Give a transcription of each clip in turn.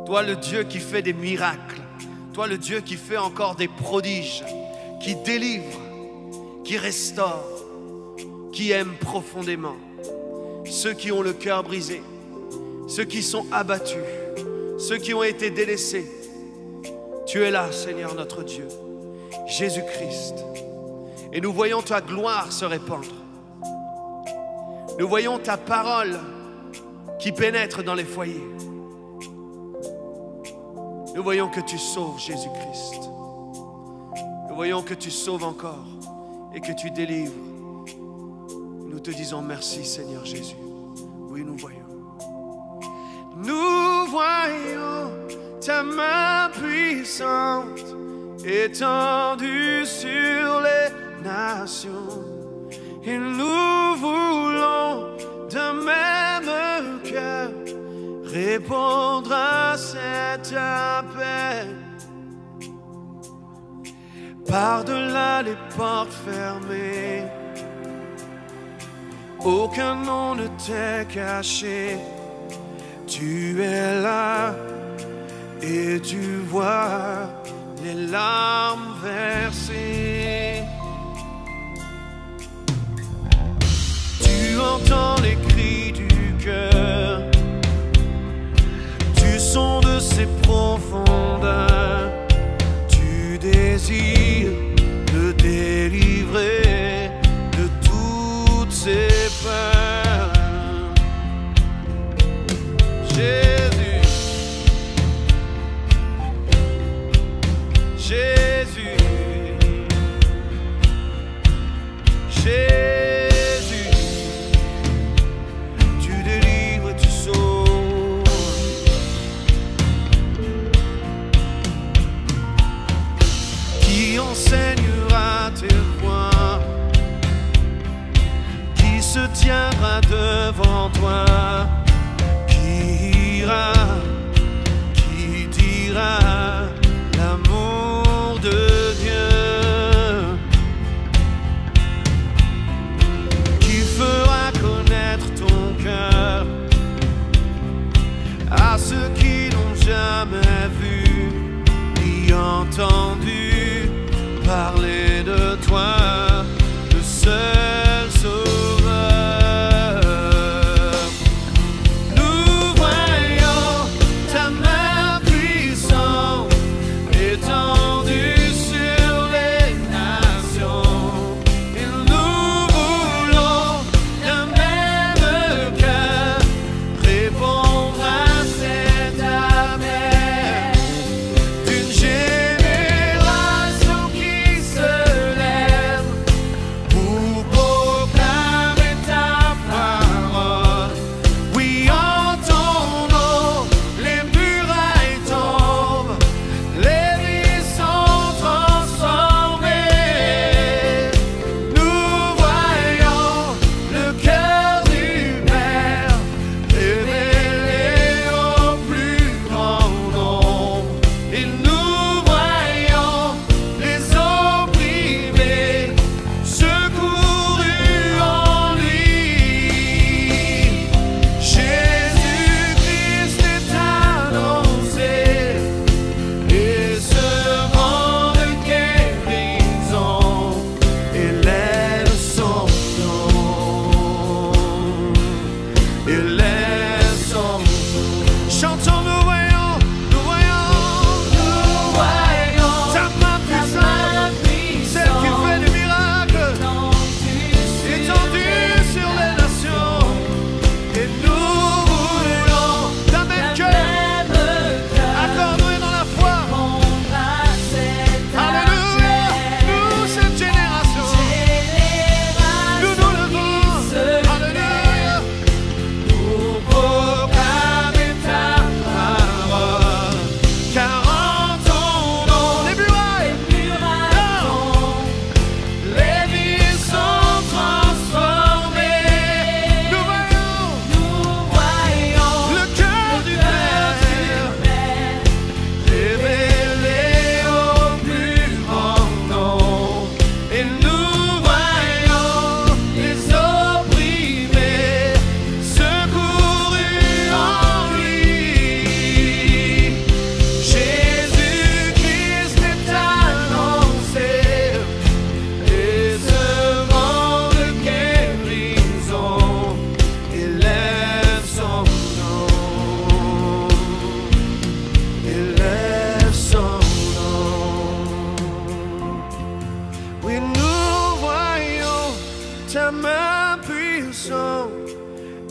Toi le Dieu qui fait des miracles, toi le Dieu qui fait encore des prodiges, qui délivre, qui restaure, qui aime profondément ceux qui ont le cœur brisé, ceux qui sont abattus, ceux qui ont été délaissés. Tu es là, Seigneur notre Dieu, Jésus-Christ. Et nous voyons ta gloire se répandre. Nous voyons ta parole qui pénètre dans les foyers. Nous voyons que tu sauves, Jésus-Christ. Nous voyons que tu sauves encore et que tu délivres. Nous te disons merci, Seigneur Jésus. Oui, nous voyons. Nous voyons ta main puissante étendue sur les nations. Et nous voulons d'un même cœur répondre à cet appel. Par-delà les portes fermées, aucun nom ne t'est caché. Tu es là et tu vois les larmes versées. Tu entends les cris du cœur, du son de ses profondeurs. Tu désires le délivrer de toutes ses peurs. Jésus, Jésus, Jésus, tu délivres, tu sauves. Qui enseignera tes voies? Qui se tiendra devant toi? Qui ira? Qui dira l'amour de Dieu? Qui fera connaître ton cœur à ceux qui n'ont jamais vu ni entendu parler de toi, le seul sauveur. Nous voyons ta main puissante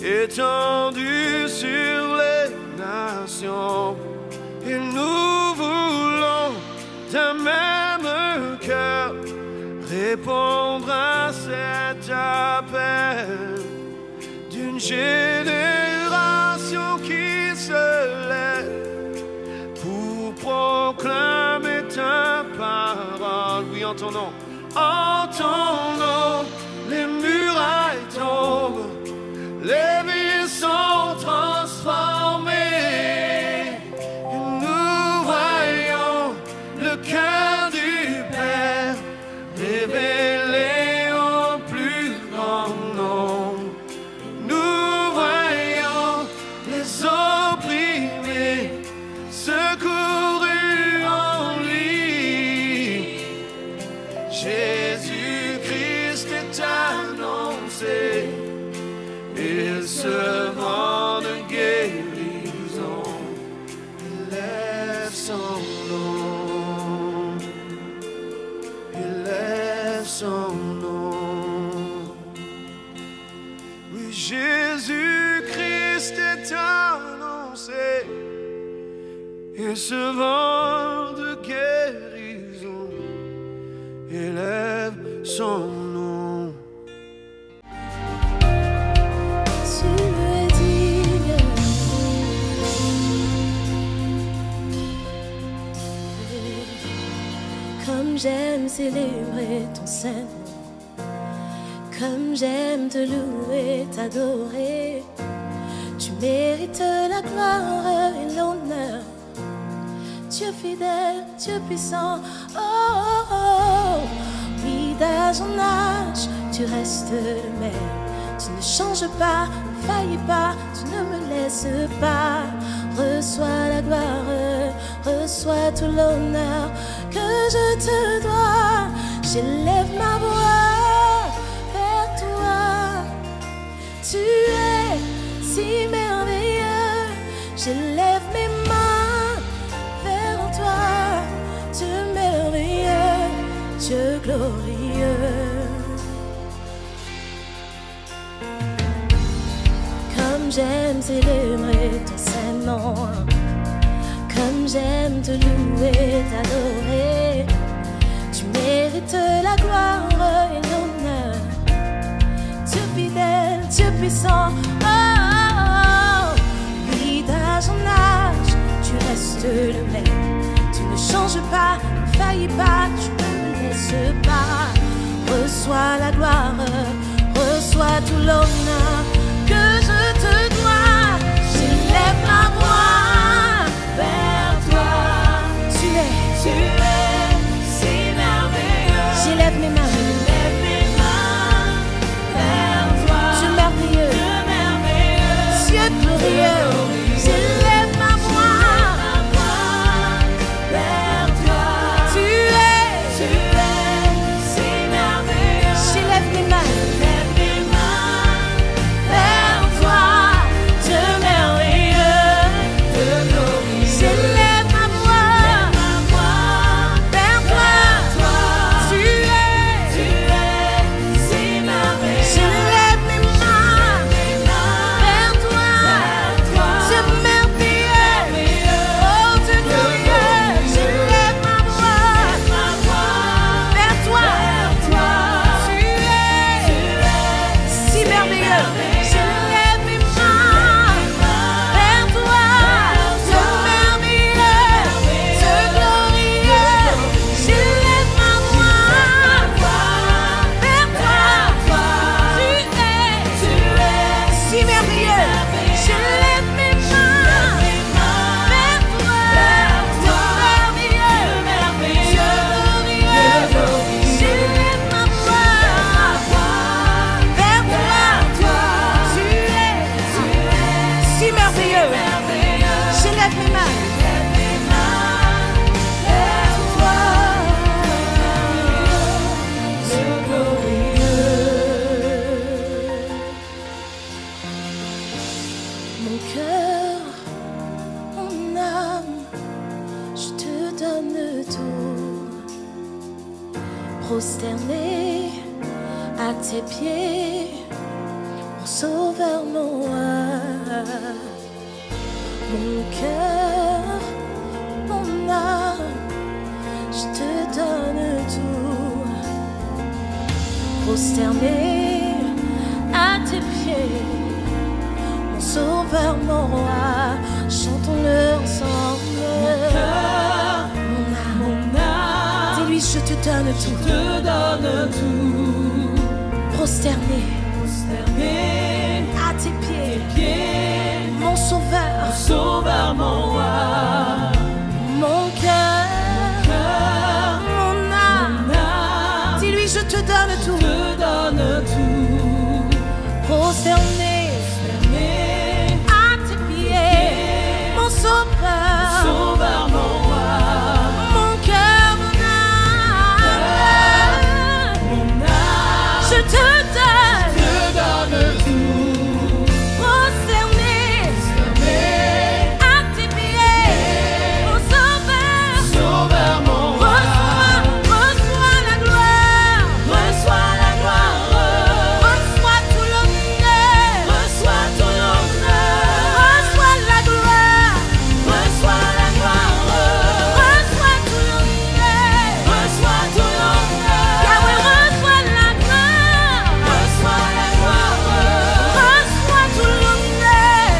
étendu sur les nations. Et nous voulons d'un même cœur répondre à cet appel d'une génération qui se lève pour proclamer ta parole. Oui, entendons, entendons, les murailles tombent, les villes sont transformées. Et nous voyons le cœur du Père révélé au plus grand nombre. Nous voyons les opprimés secourus en lui. Jésus-Christ est annoncé, il se vend de guérison, il lève son nom, il lève son nom. Oui, Jésus-Christ est annoncé, il se vend de guérison, il lève son nom. Comme j'aime célébrer ton Saint-Nom, comme j'aime te louer, t'adorer, tu mérites la gloire et l'honneur. Dieu fidèle, Dieu puissant, oh, oh, oh. Oui, d'âge en âge, tu restes le même. Tu ne changes pas, ne faillis pas, tu ne me laisses pas. Reçois la gloire, reçois tout l'honneur que je te dois. J'élève ma voix vers toi. Tu es si merveilleux. J'élève mes mains vers toi. Dieu merveilleux, Dieu glorieux. Comme j'aime célébrer ton Saint-Nom, comme j'aime te louer, t'adorer, tu mérites la gloire et l'honneur. Dieu fidèle, Dieu puissant, oh, oh, oh. Oui, d'âge en âge, tu restes le même. Tu ne changes pas, ne faillis pas, tu ne me laisses pas. Reçois la gloire, reçois tout l'honneur que je te dois. J'élève ma voix vers toi. Tu es si merveilleux. J'élève mes mains vers toi. Dieu merveilleux, Dieu glorieux. J'élève ma voix vers toi. Tu es si merveilleux. J'élève mes mains. Prosterné à tes pieds, mon sauveur, mon roi. prosterné à tes pieds, mon sauveur, mon roi, chantons-le ensemble. Mon âme, dis-lui je te donne tout, prosterné à tes pieds, mon sauveur, mon roi, mon cœur, mon âme, dis-lui je te donne tout, prosterné à tes pieds, mon sauveur, mon roi, mon cœur, mon âme, je te donne tout, prosterné à tes pieds, mon sauveur, mon roi, reçois la gloire, reçois tout l'honneur, reçois la gloire, reçois tout l'honneur, Yahweh, reçois la gloire, reçois tout l'honneur,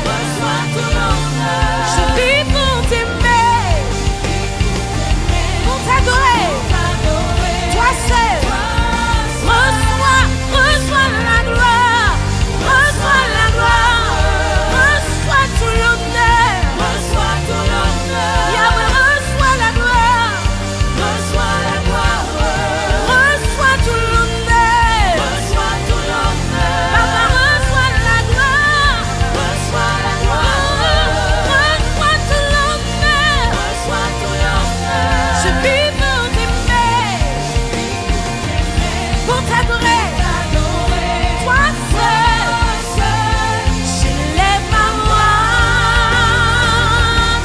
je vis pour t'aimer, pour t'adorer, toi seul, reçois la gloire, reçois tout l'honneur, Yahweh, reçois la gloire, reçois tout l'honneur, Papa, reçois la gloire, reçois tout l'honneur, je vis pour t'aimer, pour t'adorer, toi seul, j'élève ma voix,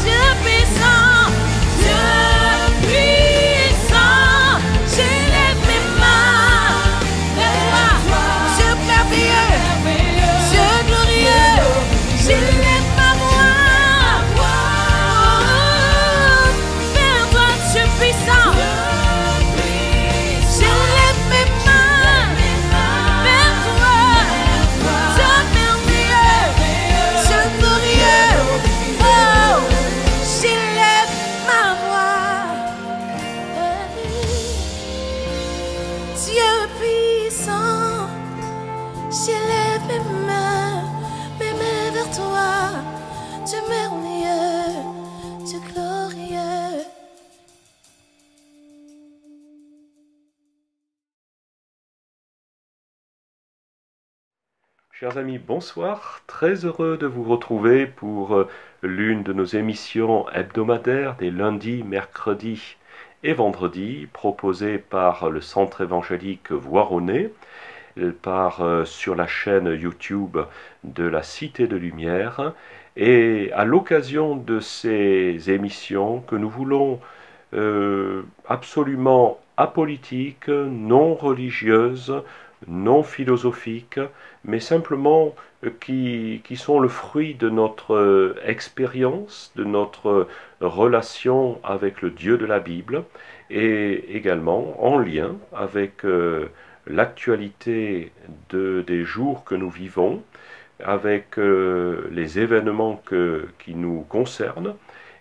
Dieu puissant, j'élève mes mains vers toi, Dieu merveilleux, Dieu glorieux, j'élève ma voix vers toi, Dieu puissant, j'élève mes mains vers toi, Dieu merveilleux, Dieu glorieux, oh, j'élève ma voix, Dieu puissant, j'élève mes mains vers toi, Dieu merveilleux, Dieu glorieux. Chers amis, bonsoir. Très heureux de vous retrouver pour l'une de nos émissions hebdomadaires des lundis, mercredis et vendredis, proposées par le Centre évangélique Voironnais, sur la chaîne YouTube de la Cité de Lumière. Et à l'occasion de ces émissions que nous voulons absolument apolitiques, non religieuses, non philosophiques, mais simplement qui sont le fruit de notre expérience, de notre relation avec le Dieu de la Bible, et également en lien avec l'actualité des jours que nous vivons, avec les événements qui nous concernent,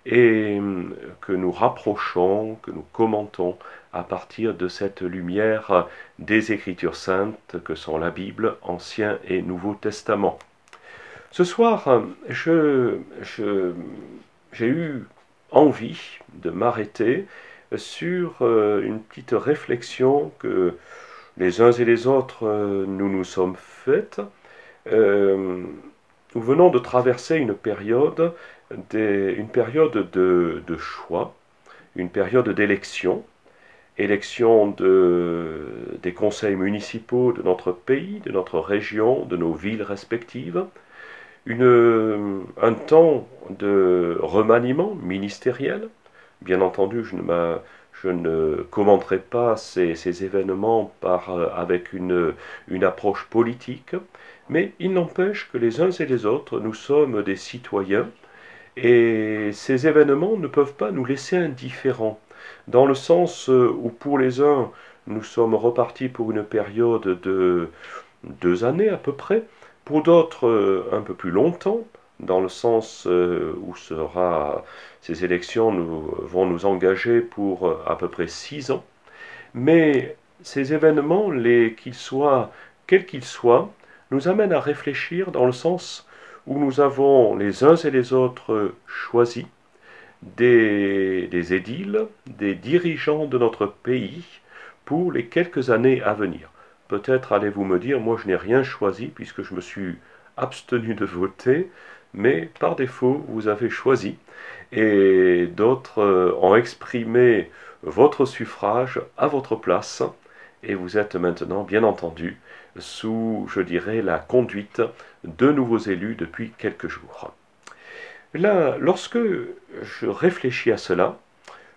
et que nous rapprochons, que nous commentons à partir de cette lumière des Écritures saintes que sont la Bible, Ancien et Nouveau Testament. Ce soir, j'ai eu envie de m'arrêter sur une petite réflexion que les uns et les autres nous sommes faites. Nous venons de traverser une période de choix, une période d'élection, élection des conseils municipaux de notre pays, de notre région, de nos villes respectives, un temps de remaniement ministériel. Bien entendu, je ne commenterai pas ces événements avec une approche politique, mais il n'empêche que les uns et les autres, nous sommes des citoyens, et ces événements ne peuvent pas nous laisser indifférents, dans le sens où pour les uns, nous sommes repartis pour une période de 2 années à peu près, pour d'autres un peu plus longtemps, dans le sens où ces élections vont nous engager pour à peu près 6 ans. Mais ces événements, quels qu'ils soient, nous amènent à réfléchir dans le sens où nous avons les uns et les autres choisi des édiles, des dirigeants de notre pays pour les quelques années à venir. Peut-être allez-vous me dire, moi je n'ai rien choisi puisque je me suis abstenu de voter, mais par défaut vous avez choisi et d'autres ont exprimé votre suffrage à votre place et vous êtes maintenant bien entendu sous, je dirais, la conduite de nouveaux élus depuis quelques jours. Là, lorsque je réfléchis à cela,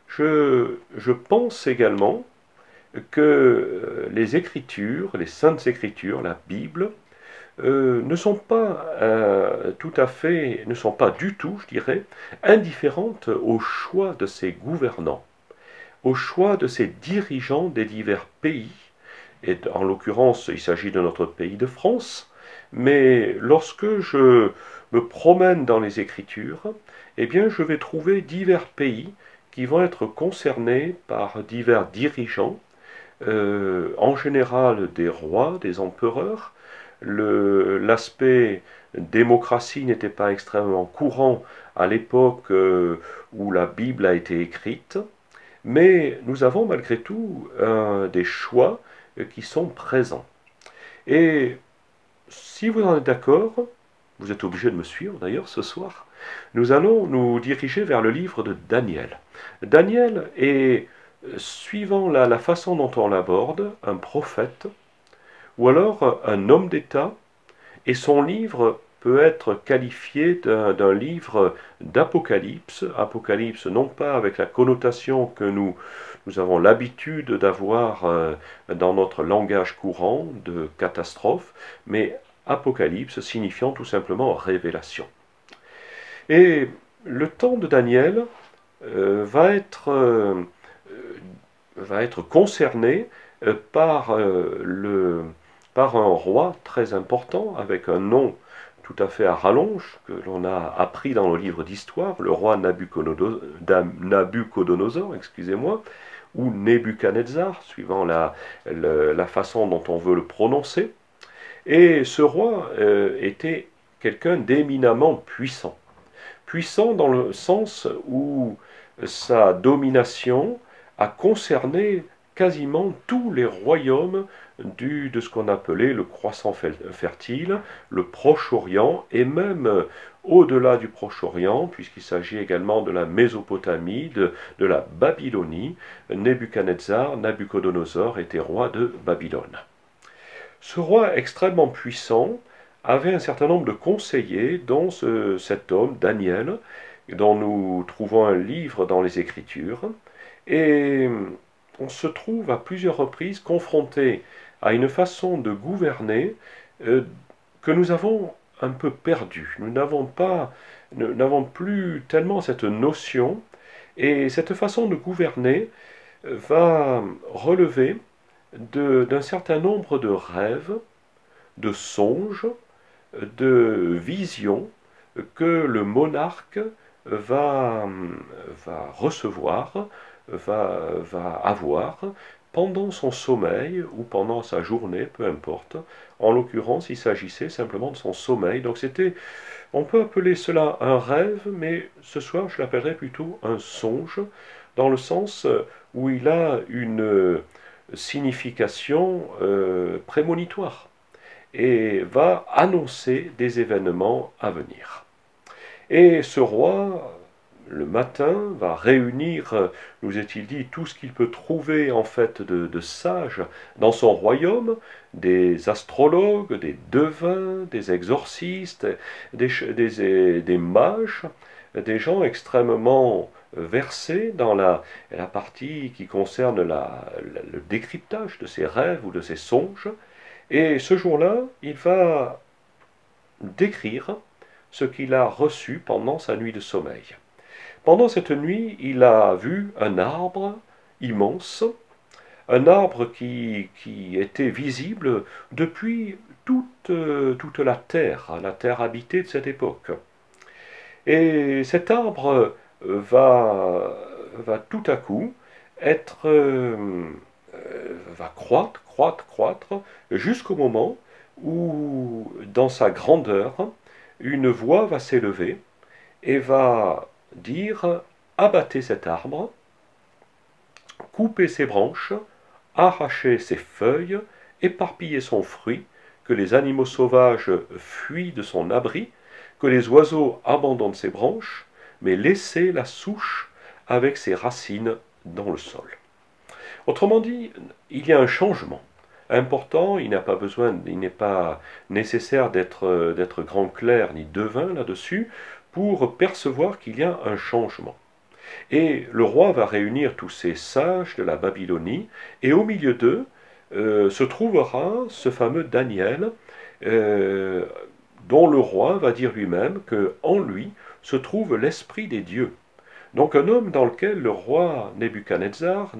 je pense également que les Écritures, les Saintes Écritures, la Bible, ne sont pas ne sont pas du tout, je dirais, indifférentes au choix de ces gouvernants, au choix de ces dirigeants des divers pays, et en l'occurrence, il s'agit de notre pays de France, mais lorsque je me promène dans les Écritures, eh bien, je vais trouver divers pays qui vont être concernés par divers dirigeants, en général des rois, des empereurs. L'aspect démocratie n'était pas extrêmement courant à l'époque où la Bible a été écrite, mais nous avons malgré tout des choix qui sont présents. Et si vous en êtes d'accord, vous êtes obligé de me suivre d'ailleurs ce soir, nous allons nous diriger vers le livre de Daniel. Daniel est, suivant la façon dont on l'aborde, un prophète, ou alors un homme d'État, et son livre peut être qualifié d'un livre d'Apocalypse, Apocalypse non pas avec la connotation que nous avons l'habitude d'avoir dans notre langage courant de catastrophe, mais Apocalypse signifiant tout simplement révélation. Et le temps de Daniel va être concerné par un roi très important, avec un nom tout à fait à rallonge, que l'on a appris dans le livre d'histoire, le roi Nabucodonosor, excusez-moi, ou Nebuchadnezzar, suivant la façon dont on veut le prononcer. Et ce roi était quelqu'un d'éminemment puissant. Puissant dans le sens où sa domination a concerné quasiment tous les royaumes de ce qu'on appelait le croissant fertile, le Proche-Orient, et même au-delà du Proche-Orient, puisqu'il s'agit également de la Mésopotamie, de la Babylonie. Nabucodonosor était roi de Babylone. Ce roi extrêmement puissant avait un certain nombre de conseillers, dont cet homme, Daniel, dont nous trouvons un livre dans les Écritures, et on se trouve à plusieurs reprises confronté à une façon de gouverner que nous avons un peu perdue. Nous n'avons plus tellement cette notion, et cette façon de gouverner va relever d'un certain nombre de rêves, de songes, de visions que le monarque va recevoir, va avoir pendant son sommeil ou pendant sa journée, peu importe. En l'occurrence, il s'agissait simplement de son sommeil. Donc on peut appeler cela un rêve, mais ce soir je l'appellerais plutôt un songe, dans le sens où il a une signification prémonitoire et va annoncer des événements à venir. Et ce roi, le matin, va réunir, nous est-il dit, tout ce qu'il peut trouver en fait de sages dans son royaume, des astrologues, des devins, des exorcistes, des mages, des gens extrêmement versés dans la partie qui concerne le décryptage de ses rêves ou de ses songes. Et ce jour-là, il va décrire ce qu'il a reçu pendant sa nuit de sommeil. Pendant cette nuit, il a vu un arbre immense, un arbre qui était visible depuis toute la terre habitée de cette époque. Et cet arbre va tout à coup va croître, jusqu'au moment où, dans sa grandeur, une voix va s'élever et va dire: abattez cet arbre, coupez ses branches, arrachez ses feuilles, éparpillez son fruit, que les animaux sauvages fuient de son abri, que les oiseaux abandonnent ses branches, mais laissez la souche avec ses racines dans le sol. Autrement dit, il y a un changement important, il n'est pas nécessaire d'être grand clerc ni devin là-dessus pour percevoir qu'il y a un changement. Et le roi va réunir tous ces sages de la Babylonie, et au milieu d'eux se trouvera ce fameux Daniel, dont le roi va dire lui-même qu'en lui se trouve l'esprit des dieux. Donc un homme dans lequel le roi Nabuchodonosor,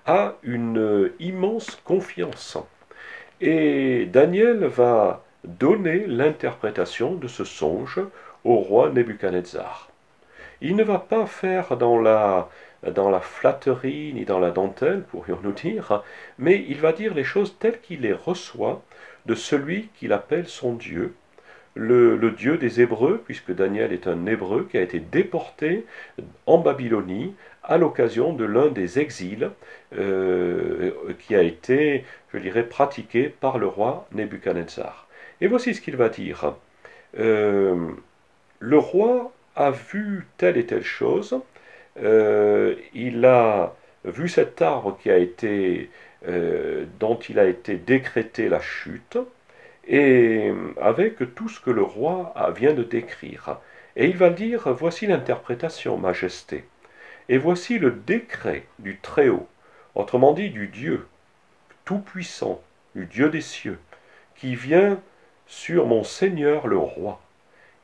a une immense confiance. Et Daniel va donner l'interprétation de ce songe au roi Nebuchadnezzar. Il ne va pas faire dans la flatterie ni dans la dentelle, pourrions-nous dire, mais il va dire les choses telles qu'il les reçoit de celui qu'il appelle son Dieu, le Dieu des Hébreux, puisque Daniel est un Hébreu qui a été déporté en Babylonie à l'occasion de l'un des exils qui a été, je dirais, pratiqué par le roi Nebuchadnezzar. Et voici ce qu'il va dire. Le roi a vu telle et telle chose, il a vu cet arbre dont il a été décrété la chute, et avec tout ce que le roi vient de décrire. Et il va dire: voici l'interprétation, majesté, et voici le décret du Très-Haut, autrement dit du Dieu tout-puissant, du Dieu des cieux, qui vient sur mon Seigneur le roi.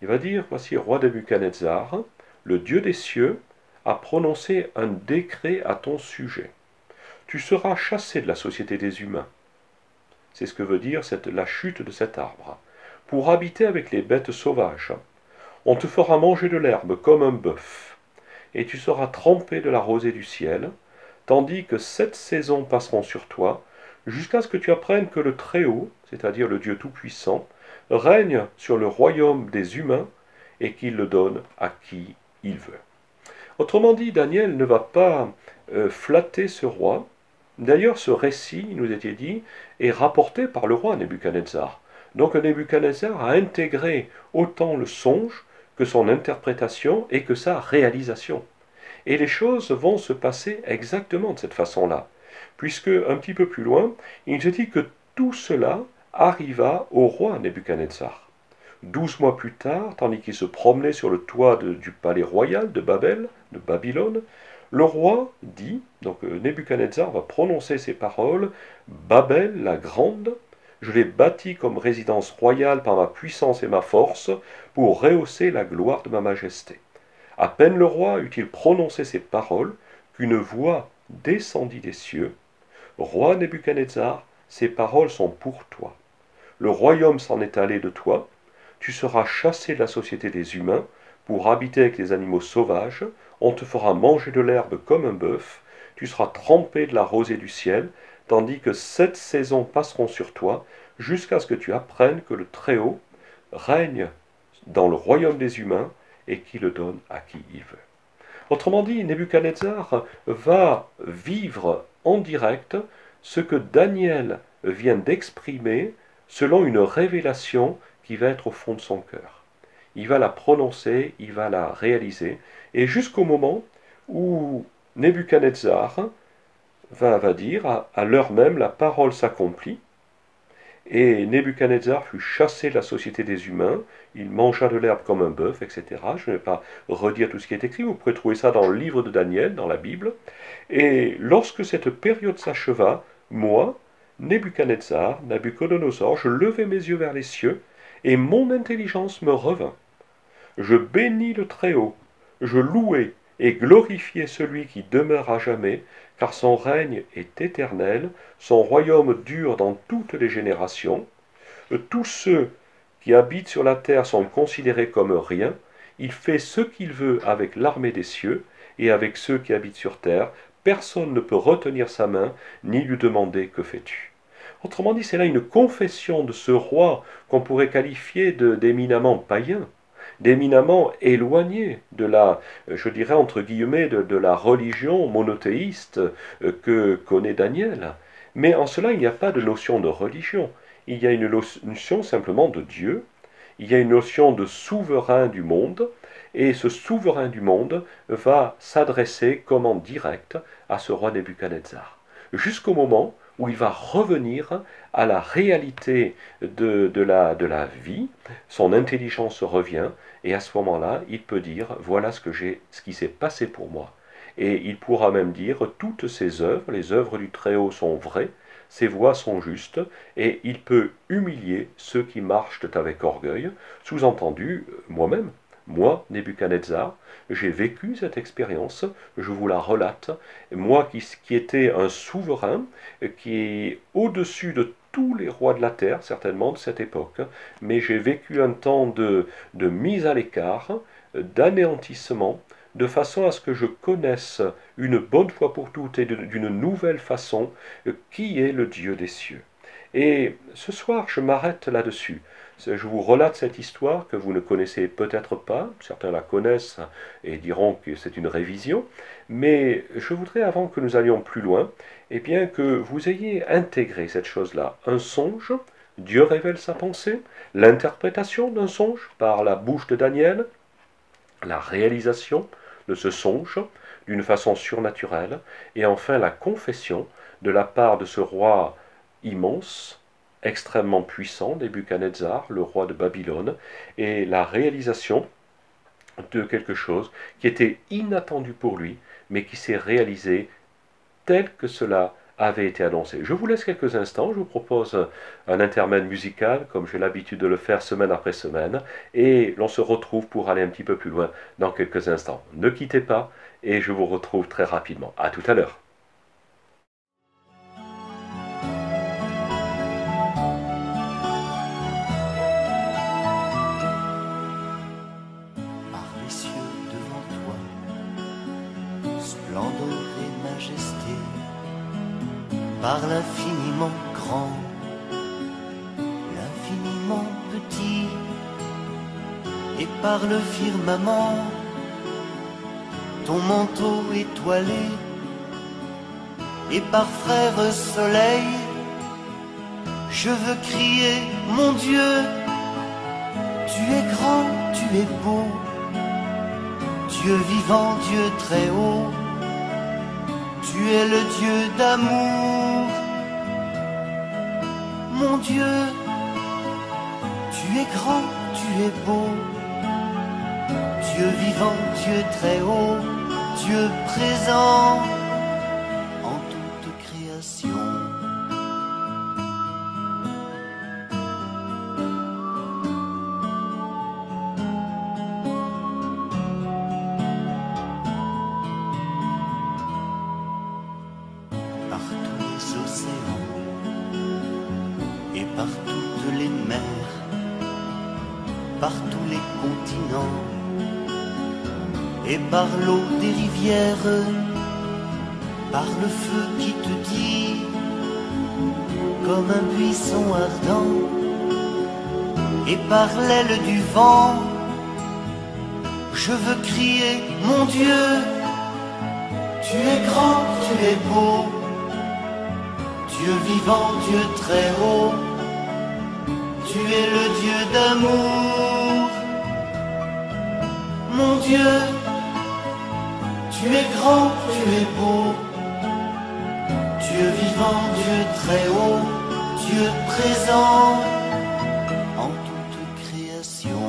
Il va dire: voici, roi Nebuchadnezzar, le Dieu des cieux a prononcé un décret à ton sujet. Tu seras chassé de la société des humains. C'est ce que veut dire la chute de cet arbre. Pour habiter avec les bêtes sauvages. On te fera manger de l'herbe comme un bœuf, et tu seras trempé de la rosée du ciel, tandis que 7 saisons passeront sur toi, jusqu'à ce que tu apprennes que le Très-Haut, c'est-à-dire le Dieu Tout-Puissant, règne sur le royaume des humains, et qu'il le donne à qui il veut. Autrement dit, Daniel ne va pas flatter ce roi. D'ailleurs, ce récit, il nous était dit, est rapporté par le roi Nebuchadnezzar. Donc Nebuchadnezzar a intégré autant le songe que son interprétation et que sa réalisation. Et les choses vont se passer exactement de cette façon-là, puisque un petit peu plus loin, il nous est dit que tout cela arriva au roi Nebuchadnezzar. 12 mois plus tard, tandis qu'il se promenait sur le toit du palais royal de Babylone, le roi dit, donc Nebuchadnezzar va prononcer ces paroles: Babel la grande, je l'ai bâtie comme résidence royale par ma puissance et ma force, pour rehausser la gloire de ma majesté. À peine le roi eut-il prononcé ces paroles, qu'une voix descendit des cieux. Roi Nebuchadnezzar, ces paroles sont pour toi. Le royaume s'en est allé de toi, tu seras chassé de la société des humains, pour habiter avec les animaux sauvages, on te fera manger de l'herbe comme un bœuf, tu seras trempé de la rosée du ciel, tandis que 7 saisons passeront sur toi, jusqu'à ce que tu apprennes que le Très-Haut règne dans le royaume des humains, et qui le donne à qui il veut. Autrement dit, Nebuchadnezzar va vivre en direct ce que Daniel vient d'exprimer selon une révélation qui va être au fond de son cœur. Il va la prononcer, il va la réaliser, et jusqu'au moment où Nebuchadnezzar va dire à l'heure même la parole s'accomplit, et Nebuchadnezzar fut chassé de la société des humains, il mangea de l'herbe comme un bœuf, etc. Je ne vais pas redire tout ce qui est écrit, vous pouvez trouver ça dans le livre de Daniel, dans la Bible. Et lorsque cette période s'acheva, moi, Nabuchodonosor, je levai mes yeux vers les cieux, et mon intelligence me revint. Je bénis le Très-Haut, je louai et glorifiai celui qui demeure à jamais, car son règne est éternel, son royaume dure dans toutes les générations. Tous ceux qui habitent sur la terre sont considérés comme rien. Il fait ce qu'il veut avec l'armée des cieux et avec ceux qui habitent sur terre. Personne ne peut retenir sa main ni lui demander « Que fais-tu » Autrement dit, c'est là une confession de ce roi qu'on pourrait qualifier d'éminemment païen, d'éminemment éloigné de la, je dirais entre guillemets, de la religion monothéiste que connaît Daniel. Mais en cela, il n'y a pas de notion de religion. Il y a une notion simplement de Dieu. Il y a une notion de souverain du monde. Et ce souverain du monde va s'adresser comme en direct à ce roi Nebuchadnezzar. Jusqu'au moment où il va revenir à la réalité de la vie, son intelligence revient, et à ce moment-là, il peut dire, voilà ce qui s'est passé pour moi. Et il pourra même dire, toutes ces œuvres, les œuvres du Très-Haut sont vraies, ses voies sont justes, et il peut humilier ceux qui marchent avec orgueil, sous-entendu, moi-même. Moi, Nebuchadnezzar, j'ai vécu cette expérience, je vous la relate. Moi qui étais un souverain, qui est au-dessus de tous les rois de la terre, certainement de cette époque, mais j'ai vécu un temps de mise à l'écart, d'anéantissement, de façon à ce que je connaisse une bonne fois pour toutes et d'une nouvelle façon qui est le Dieu des cieux. Et ce soir, je m'arrête là-dessus. Je vous relate cette histoire que vous ne connaissez peut-être pas, certains la connaissent et diront que c'est une révision, mais je voudrais, avant que nous allions plus loin, eh bien que vous ayez intégré cette chose-là. Un songe, Dieu révèle sa pensée, l'interprétation d'un songe par la bouche de Daniel, la réalisation de ce songe d'une façon surnaturelle, et enfin la confession de la part de ce roi immense, extrêmement puissant, Nebuchadnezzar, le roi de Babylone, et la réalisation de quelque chose qui était inattendu pour lui, mais qui s'est réalisé tel que cela avait été annoncé. Je vous laisse quelques instants, je vous propose un intermède musical, comme j'ai l'habitude de le faire semaine après semaine, et l'on se retrouve pour aller un petit peu plus loin dans quelques instants. Ne quittez pas, et je vous retrouve très rapidement. À tout à l'heure. Par l'infiniment grand, l'infiniment petit, et par le firmament, ton manteau étoilé, et par frère soleil, je veux crier, mon Dieu, tu es grand, tu es beau, Dieu vivant, Dieu très haut. Tu es le Dieu d'amour, mon Dieu, tu es grand, tu es beau, Dieu vivant, Dieu très haut, Dieu présent en toute création. Et par l'eau des rivières, par le feu qui te dit, comme un buisson ardent, et par l'aile du vent, je veux crier, mon Dieu, tu es grand, tu es beau, Dieu vivant, Dieu très haut, tu es le Dieu d'amour, mon Dieu. Tu es grand, tu es beau, Dieu vivant, Dieu très haut, Dieu présent en toute création.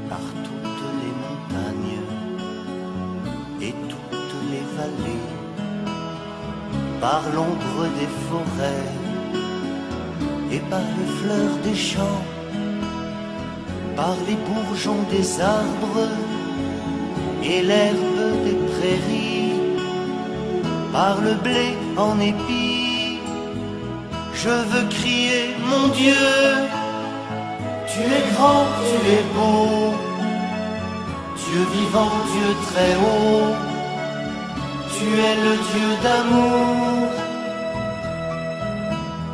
Par toutes les montagnes et toutes les vallées, par l'ombre des forêts et par les fleurs des champs, par les bourgeons des arbres et l'herbe des prairies, par le blé en épis. Je veux crier, mon Dieu, tu es grand, tu es beau, Dieu vivant, Dieu très haut, tu es le Dieu d'amour.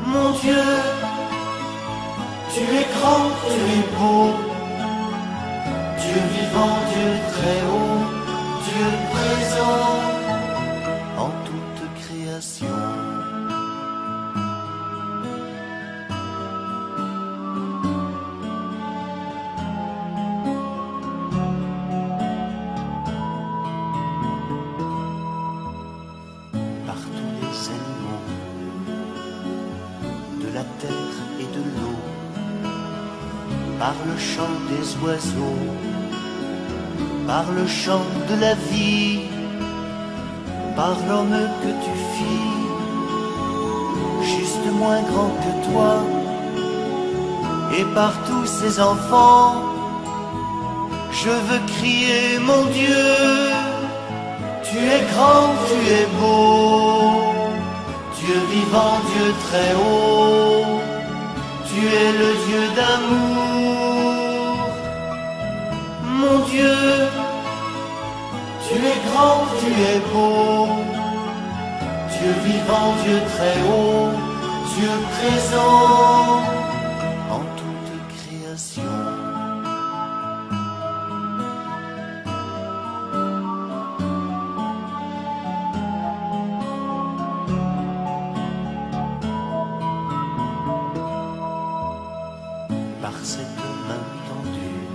Mon Dieu, tu es grand, tu es beau, Dieu vivant, Dieu très haut, Dieu présent en toute création. Par le chant des oiseaux, par le chant de la vie, par l'homme que tu fis, juste moins grand que toi, et par tous ces enfants, je veux crier, mon Dieu, tu es grand, tu es beau, Dieu vivant, Dieu très haut, tu es le Dieu d'amour. Mon Dieu, tu es grand, tu es beau, Dieu vivant, Dieu très haut, Dieu présent en toute création. Par cette main tendue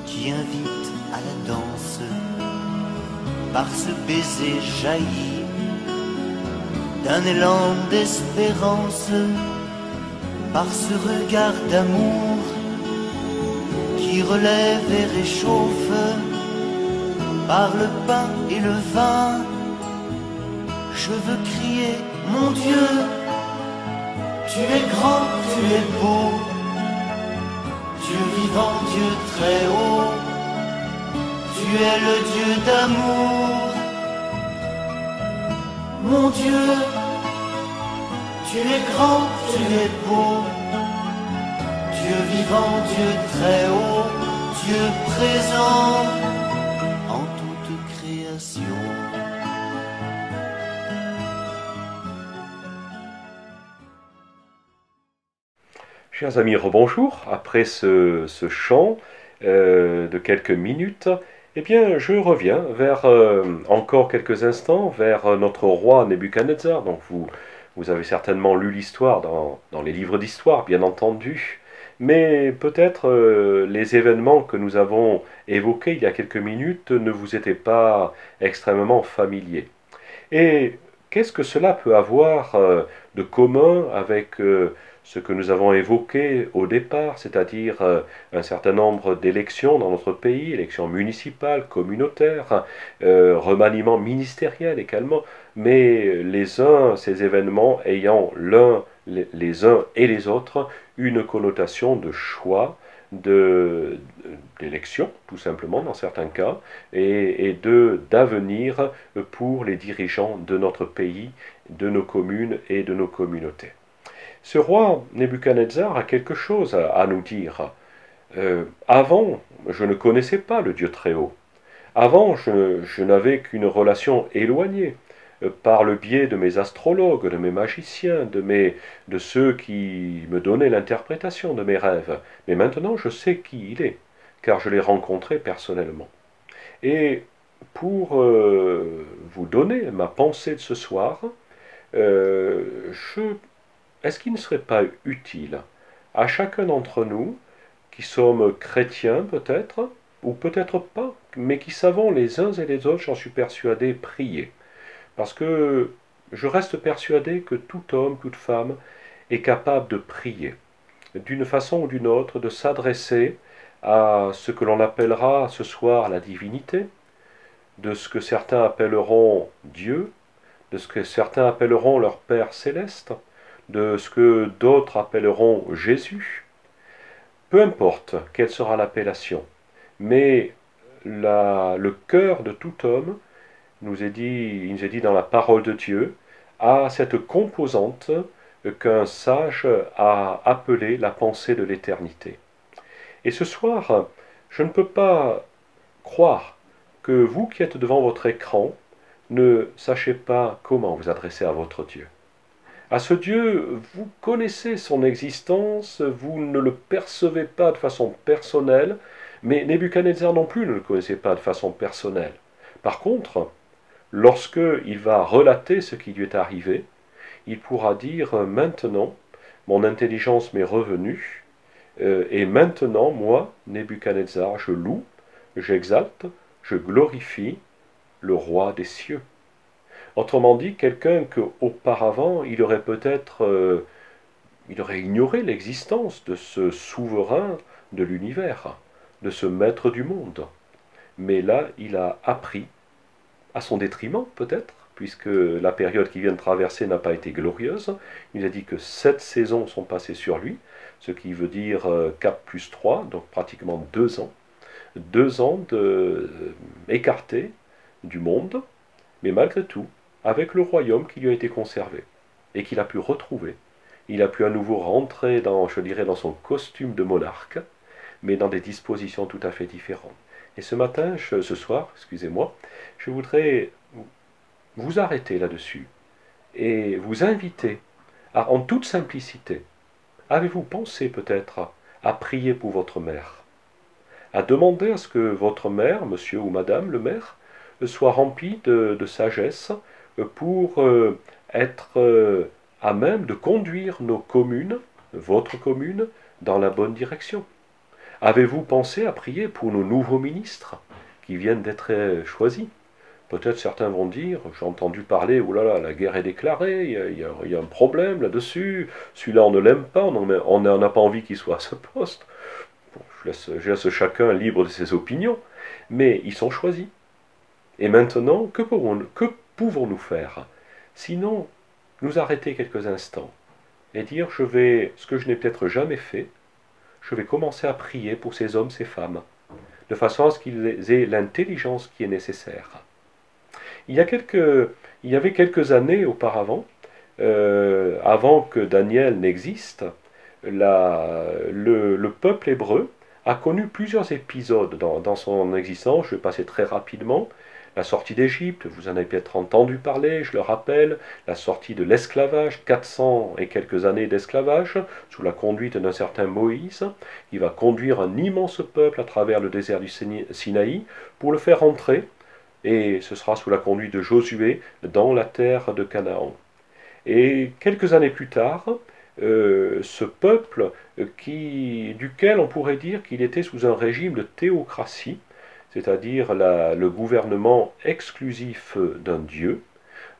qui invite à la danse, par ce baiser jailli d'un élan d'espérance, par ce regard d'amour qui relève et réchauffe, par le pain et le vin, je veux crier, mon Dieu, tu es grand, tu es beau, Dieu vivant, Dieu très haut, tu es le Dieu d'amour. Mon Dieu, tu es grand, tu es beau, Dieu vivant, Dieu très haut, Dieu présent en toute création. Chers amis, rebonjour. Après ce chant de quelques minutes, eh bien, je reviens vers encore quelques instants vers notre roi Nebuchadnezzar. Donc vous avez certainement lu l'histoire dans les livres d'histoire, bien entendu, mais peut-être les événements que nous avons évoqués il y a quelques minutes ne vous étaient pas extrêmement familiers. Et qu'est-ce que cela peut avoir de commun avec ce que nous avons évoqué au départ, c'est-à-dire un certain nombre d'élections dans notre pays, élections municipales, communautaires, remaniements ministériels également, mais ces événements ayant les uns et les autres une connotation de choix, d'élection, tout simplement dans certains cas, et d'avenir pour les dirigeants de notre pays, de nos communes et de nos communautés. Ce roi Nebuchadnezzar a quelque chose à nous dire. Avant, je ne connaissais pas le Dieu très haut. Avant, je n'avais qu'une relation éloignée par le biais de mes astrologues, de mes magiciens, de ceux qui me donnaient l'interprétation de mes rêves. Mais maintenant, je sais qui il est, car je l'ai rencontré personnellement. Et pour vous donner ma pensée de ce soir, est-ce qu'il ne serait pas utile à chacun d'entre nous, qui sommes chrétiens peut-être, ou peut-être pas, mais qui savons les uns et les autres, j'en suis persuadé, prier. Parce que je reste persuadé que tout homme, toute femme est capable de prier, d'une façon ou d'une autre, de s'adresser à ce que l'on appellera ce soir la divinité, de ce que certains appelleront Dieu, de ce que certains appelleront leur Père céleste, de ce que d'autres appelleront Jésus. Peu importe quelle sera l'appellation, mais le cœur de tout homme, il nous est dit dans la parole de Dieu, a cette composante qu'un sage a appelée la pensée de l'éternité. Et ce soir, je ne peux pas croire que vous qui êtes devant votre écran ne sachez pas comment vous adresser à votre Dieu. À ce Dieu, vous connaissez son existence, vous ne le percevez pas de façon personnelle, mais Nebuchadnezzar non plus ne le connaissait pas de façon personnelle. Par contre, lorsque il va relater ce qui lui est arrivé, il pourra dire « Maintenant, mon intelligence m'est revenue, et maintenant, moi, Nebuchadnezzar, je loue, j'exalte, je glorifie le roi des cieux. » Autrement dit, quelqu'un qu'auparavant, il aurait peut-être il aurait ignoré l'existence de ce souverain de l'univers, de ce maître du monde. Mais là, il a appris, à son détriment peut-être, puisque la période qu'il vient de traverser n'a pas été glorieuse. Il a dit que 7 saisons sont passées sur lui, ce qui veut dire 4 plus 3, donc pratiquement 2 ans. 2 ans écartés du monde, mais malgré tout, avec le royaume qui lui a été conservé, et qu'il a pu retrouver. Il a pu à nouveau rentrer dans, je dirais, dans son costume de monarque, mais dans des dispositions tout à fait différentes. Et ce matin, ce soir, excusez-moi, je voudrais vous arrêter là-dessus et vous inviter à, en toute simplicité, avez-vous pensé peut-être à prier pour votre mère, à demander à ce que votre mère, monsieur ou madame le maire, soit remplie de sagesse pour être à même de conduire nos communes, votre commune, dans la bonne direction. Avez-vous pensé à prier pour nos nouveaux ministres qui viennent d'être choisis? Peut-être certains vont dire, j'ai entendu parler, oh là là, la guerre est déclarée, il y a un problème là-dessus, celui-là on ne l'aime pas, on n'a pas envie qu'il soit à ce poste. Bon, je laisse chacun libre de ses opinions, mais ils sont choisis. Et maintenant, que pouvons-nous faire? Sinon, nous arrêter quelques instants et dire, ce que je n'ai peut-être jamais fait, je vais commencer à prier pour ces hommes, ces femmes, de façon à ce qu'ils aient l'intelligence qui est nécessaire. Il y avait quelques années auparavant, avant que Daniel n'existe, le peuple hébreu a connu plusieurs épisodes dans son existence. Je vais passer très rapidement. La sortie d'Égypte, vous en avez peut-être entendu parler, je le rappelle, la sortie de l'esclavage, 400 et quelques années d'esclavage, sous la conduite d'un certain Moïse, qui va conduire un immense peuple à travers le désert du Sinaï pour le faire entrer, et ce sera sous la conduite de Josué, dans la terre de Canaan. Et quelques années plus tard, ce peuple duquel on pourrait dire qu'il était sous un régime de théocratie, c'est-à-dire le gouvernement exclusif d'un Dieu,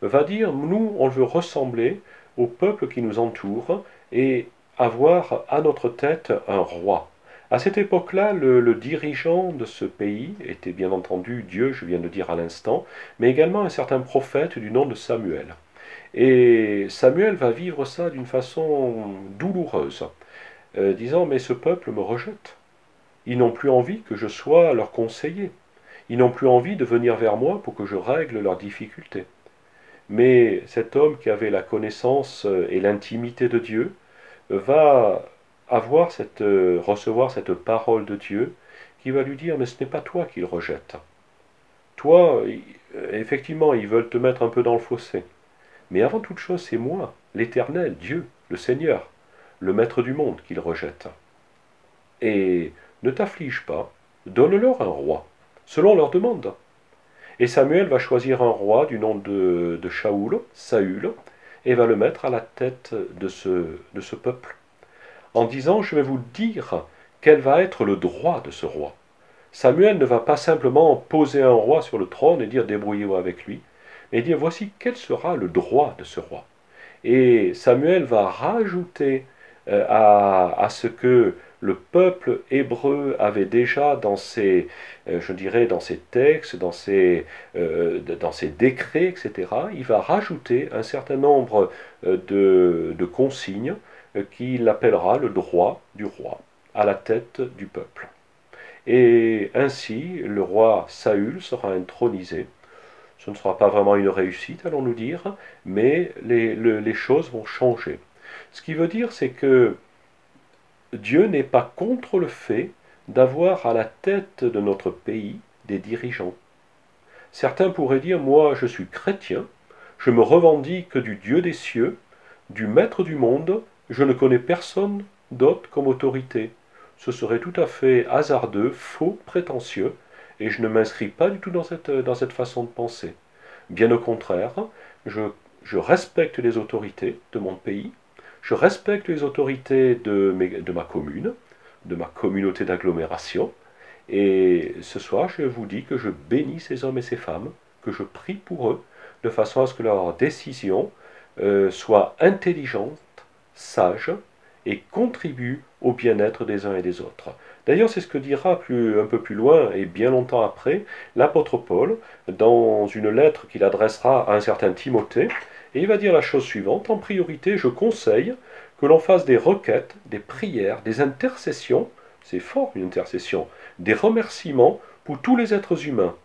va dire, nous, on veut ressembler au peuple qui nous entoure et avoir à notre tête un roi. À cette époque-là, le dirigeant de ce pays était bien entendu Dieu, je viens de dire à l'instant, mais également un certain prophète du nom de Samuel. Et Samuel va vivre ça d'une façon douloureuse, disant, mais ce peuple me rejette. Ils n'ont plus envie que je sois leur conseiller. Ils n'ont plus envie de venir vers moi pour que je règle leurs difficultés. Mais cet homme qui avait la connaissance et l'intimité de Dieu va recevoir cette parole de Dieu qui va lui dire, mais ce n'est pas toi qu'ils rejettent. Toi, effectivement, ils veulent te mettre un peu dans le fossé. Mais avant toute chose, c'est moi, l'Éternel, Dieu, le Seigneur, le Maître du monde qu'ils rejettent. Et ne t'afflige pas, donne-leur un roi, selon leur demande. Et Samuel va choisir un roi du nom de Saül, et va le mettre à la tête de ce peuple, en disant, je vais vous dire quel va être le droit de ce roi. Samuel ne va pas simplement poser un roi sur le trône et dire, débrouillez-vous avec lui, mais dire, voici quel sera le droit de ce roi. Et Samuel va rajouter à ce que le peuple hébreu avait déjà dans ses, je dirais, dans ses textes, dans ses décrets, etc., il va rajouter un certain nombre de consignes qu'il appellera le droit du roi à la tête du peuple. Et ainsi, le roi Saül sera intronisé. Ce ne sera pas vraiment une réussite, allons-nous dire, mais les choses vont changer. Ce qui veut dire, c'est que Dieu n'est pas contre le fait d'avoir à la tête de notre pays des dirigeants. Certains pourraient dire, moi je suis chrétien, je me revendique du Dieu des cieux, du Maître du monde, je ne connais personne d'autre comme autorité. Ce serait tout à fait hasardeux, faux, prétentieux, et je ne m'inscris pas du tout dans cette façon de penser. Bien au contraire, je respecte les autorités de mon pays, je respecte les autorités de ma commune, de ma communauté d'agglomération, et ce soir je vous dis que je bénis ces hommes et ces femmes, que je prie pour eux, de façon à ce que leurs décisions soient intelligentes, sages, et contribuent au bien-être des uns et des autres. D'ailleurs, c'est ce que dira un peu plus loin, et bien longtemps après, l'apôtre Paul, dans une lettre qu'il adressera à un certain Timothée, et il va dire la chose suivante, en priorité, je conseille que l'on fasse des requêtes, des prières, des intercessions, c'est fort une intercession, des remerciements pour tous les êtres humains,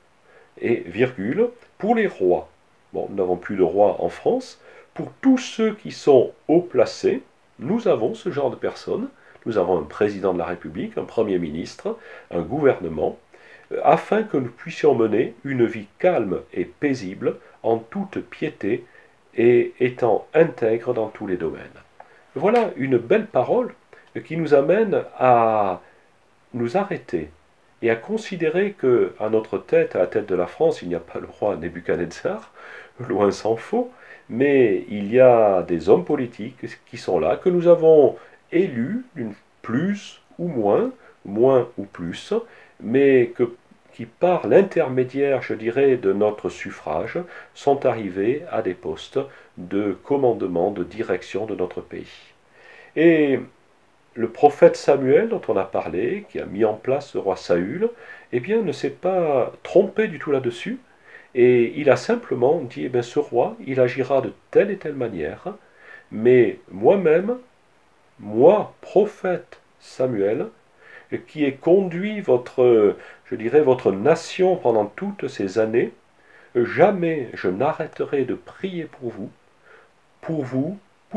et, virgule, pour les rois. Bon, nous n'avons plus de rois en France, pour tous ceux qui sont haut placés, nous avons ce genre de personnes, nous avons un président de la République, un premier ministre, un gouvernement, afin que nous puissions mener une vie calme et paisible, en toute piété et étant intègre dans tous les domaines. Voilà une belle parole qui nous amène à nous arrêter et à considérer que à notre tête, à la tête de la France, il n'y a pas le roi Nebuchadnezzar, loin s'en faut, mais il y a des hommes politiques qui sont là, que nous avons élus, plus ou moins ou plus, mais qui par l'intermédiaire, je dirais, de notre suffrage, sont arrivés à des postes de commandement, de direction de notre pays. Et le prophète Samuel, dont on a parlé, qui a mis en place le roi Saül, eh bien, ne s'est pas trompé du tout là-dessus, et il a simplement dit, eh bien, ce roi, il agira de telle et telle manière, mais moi-même, moi, prophète Samuel, qui ai conduit votre nation pendant toutes ces années, jamais je n'arrêterai de prier pour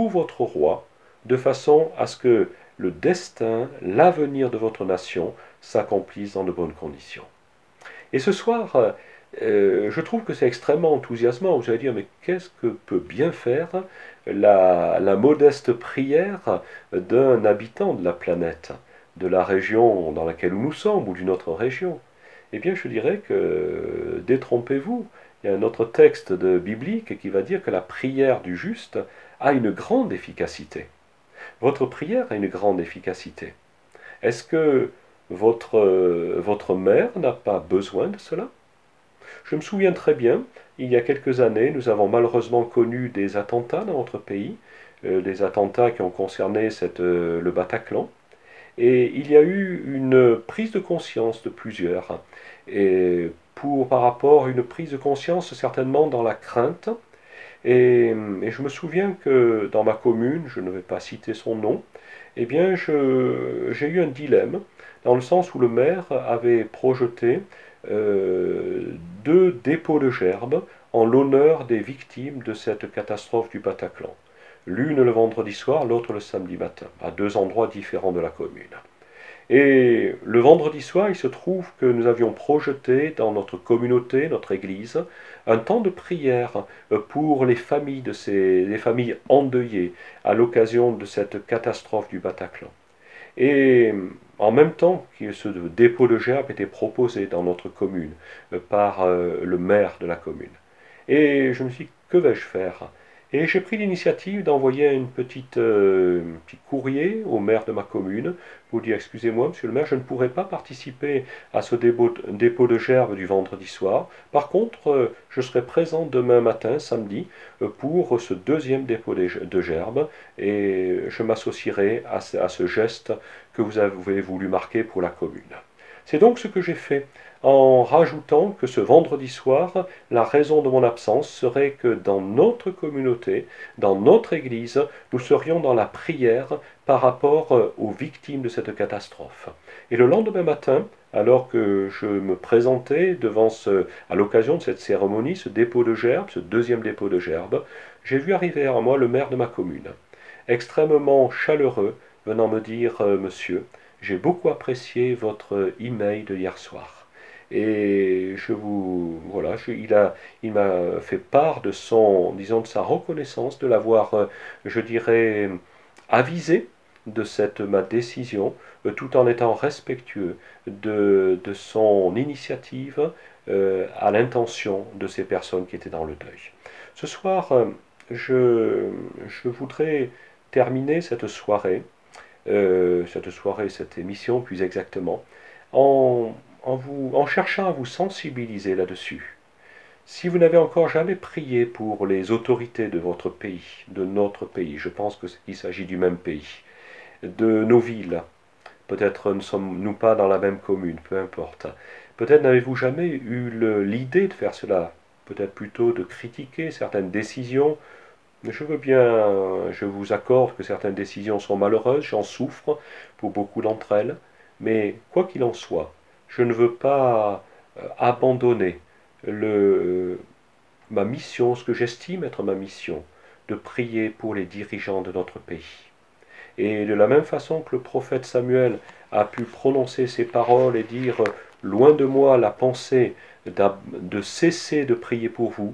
votre roi, de façon à ce que le destin, l'avenir de votre nation s'accomplisse dans de bonnes conditions. Et ce soir, je trouve que c'est extrêmement enthousiasmant. Vous allez dire, mais qu'est-ce que peut bien faire la modeste prière d'un habitant de la planète, de la région dans laquelle nous sommes ou d'une autre région? Eh bien, je dirais que, détrompez-vous, il y a un autre texte biblique qui va dire que la prière du juste a une grande efficacité. Votre prière a une grande efficacité. Est-ce que votre mère n'a pas besoin de cela? Je me souviens très bien, il y a quelques années, nous avons malheureusement connu des attentats dans notre pays, des attentats qui ont concerné le Bataclan, et il y a eu une prise de conscience de plusieurs, et par rapport à une prise de conscience certainement dans la crainte, et je me souviens que dans ma commune, je ne vais pas citer son nom, eh bien j'ai eu un dilemme, dans le sens où le maire avait projeté 2 dépôts de gerbes en l'honneur des victimes de cette catastrophe du Bataclan. L'une le vendredi soir, l'autre le samedi matin, à 2 endroits différents de la commune. Et le vendredi soir, il se trouve que nous avions projeté dans notre communauté, notre église, un temps de prière pour les familles endeuillées à l'occasion de cette catastrophe du Bataclan. Et en même temps que ce dépôt de gerbes était proposé dans notre commune par le maire de la commune. Et je me suis dit, que vais-je faire? Et j'ai pris l'initiative d'envoyer un petit courrier au maire de ma commune pour dire, excusez-moi, monsieur le maire, je ne pourrai pas participer à ce dépôt de gerbes du vendredi soir. Par contre, je serai présent demain matin, samedi, pour ce deuxième dépôt de gerbes et je m'associerai à ce geste que vous avez voulu marquer pour la commune. C'est donc ce que j'ai fait, en rajoutant que ce vendredi soir, la raison de mon absence serait que dans notre communauté, dans notre église, nous serions dans la prière par rapport aux victimes de cette catastrophe. Et le lendemain matin, alors que je me présentais à l'occasion de cette cérémonie, ce dépôt de gerbes, ce deuxième dépôt de gerbes, j'ai vu arriver à moi le maire de ma commune, extrêmement chaleureux, venant me dire « Monsieur, j'ai beaucoup apprécié votre email de hier soir. » Et il m'a fait part de de sa reconnaissance, de l'avoir, je dirais, avisé de ma décision, tout en étant respectueux de son initiative à l'intention de ces personnes qui étaient dans le deuil. Ce soir, je voudrais terminer cette émission plus exactement, en cherchant à vous sensibiliser là-dessus. Si vous n'avez encore jamais prié pour les autorités de votre pays, de notre pays, je pense qu'il s'agit du même pays, de nos villes, peut-être ne sommes-nous pas dans la même commune, peu importe. Peut-être n'avez-vous jamais eu l'idée de faire cela, peut-être plutôt de critiquer certaines décisions. Je vous accorde que certaines décisions sont malheureuses, j'en souffre pour beaucoup d'entre elles, mais quoi qu'il en soit, je ne veux pas abandonner ma mission, ce que j'estime être ma mission, de prier pour les dirigeants de notre pays. Et de la même façon que le prophète Samuel a pu prononcer ces paroles et dire « Loin de moi la pensée de cesser de prier pour vous »,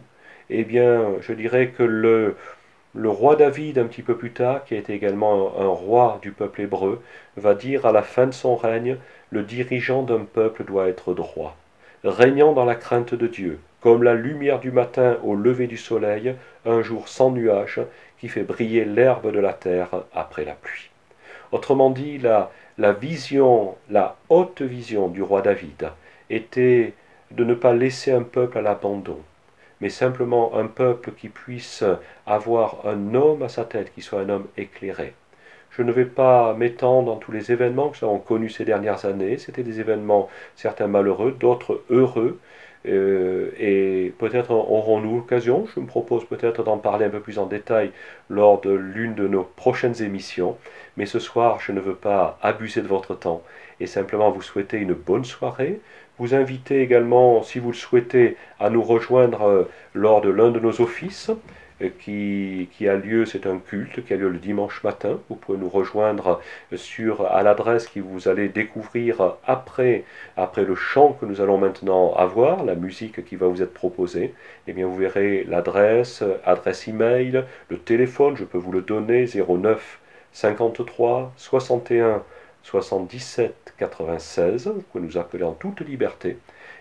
eh bien, je dirais que le roi David, un petit peu plus tard, qui était également un roi du peuple hébreu, va dire à la fin de son règne, le dirigeant d'un peuple doit être droit, régnant dans la crainte de Dieu, comme la lumière du matin au lever du soleil, un jour sans nuages, qui fait briller l'herbe de la terre après la pluie. Autrement dit, la haute vision du roi David était de ne pas laisser un peuple à l'abandon, mais simplement un peuple qui puisse avoir un homme à sa tête, qui soit un homme éclairé. Je ne vais pas m'étendre dans tous les événements que nous avons connus ces dernières années. C'était des événements, certains malheureux, d'autres heureux. Et peut-être aurons-nous l'occasion, je me propose peut-être d'en parler un peu plus en détail lors de l'une de nos prochaines émissions. Mais ce soir, je ne veux pas abuser de votre temps et simplement vous souhaiter une bonne soirée. Vous inviter également, si vous le souhaitez, à nous rejoindre lors de l'un de nos offices qui a lieu, c'est un culte qui a lieu le dimanche matin. Vous pouvez nous rejoindre à l'adresse que vous allez découvrir après le chant que nous allons maintenant avoir, la musique qui va vous être proposée. Eh bien, vous verrez l'adresse email, le téléphone, je peux vous le donner, 09 53 61 77 96. Vous pouvez nous appeler en toute liberté.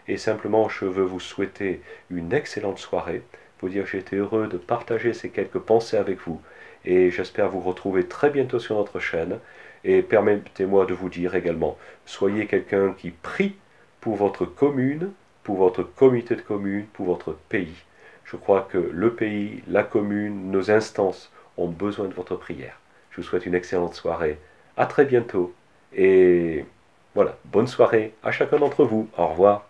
Et simplement, je veux vous souhaiter une excellente soirée. Vous dire que j'ai été heureux de partager ces quelques pensées avec vous et j'espère vous retrouver très bientôt sur notre chaîne et permettez-moi de vous dire également, soyez quelqu'un qui prie pour votre commune, pour votre comité de communes, pour votre pays. Je crois que le pays, la commune, nos instances ont besoin de votre prière. Je vous souhaite une excellente soirée, à très bientôt et voilà, bonne soirée à chacun d'entre vous, au revoir.